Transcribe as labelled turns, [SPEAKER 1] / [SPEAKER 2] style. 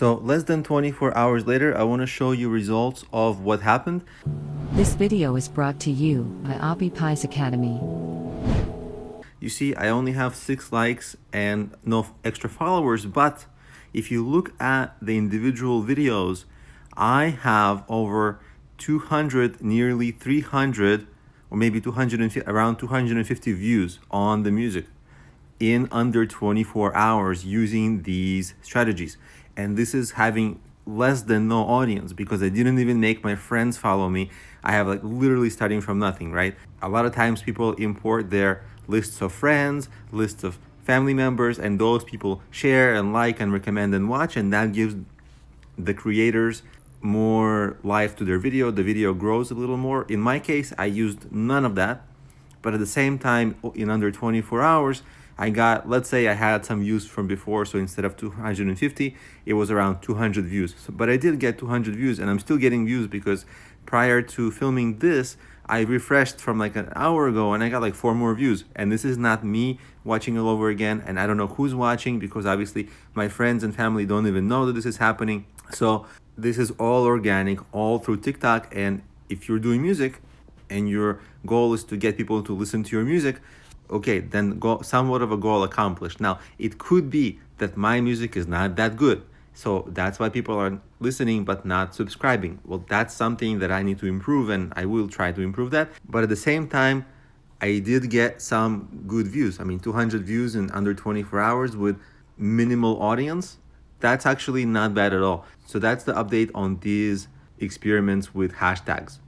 [SPEAKER 1] So less than 24 hours later, I want to show you results of what happened.
[SPEAKER 2] This video is brought to you by OppiPies Academy.
[SPEAKER 1] You see, I only have 6 likes and no extra followers, but if you look at the individual videos, I have over 200, nearly 300, or maybe 250, around 250 views on the music in under 24 hours using these strategies. And this is having less than no audience because I didn't even make my friends follow me. I have like literally starting from nothing, right? A lot of times people import their lists of friends, lists of family members, and those people share and like and recommend and watch, and that gives the creators more life to their video. The video grows a little more. In my case, I used none of that, but at the same time, in under 24 hours, I got, let's say I had some views from before, so instead of 250, it was around 200 views. But I did get 200 views, and I'm still getting views because prior to filming this, I refreshed from like an hour ago and I got like 4 more views. And this is not me watching all over again, and I don't know who's watching because obviously my friends and family don't even know that this is happening. So this is all organic, all through TikTok. And if you're doing music and your goal is to get people to listen to your music, okay, then somewhat of a goal accomplished. Now, it could be that my music is not that good, so that's why people are listening but not subscribing. Well, that's something that I need to improve, and I will try to improve that. But at the same time, I did get some good views. I mean, 200 views in under 24 hours with minimal audience. That's actually not bad at all. So that's the update on these experiments with hashtags.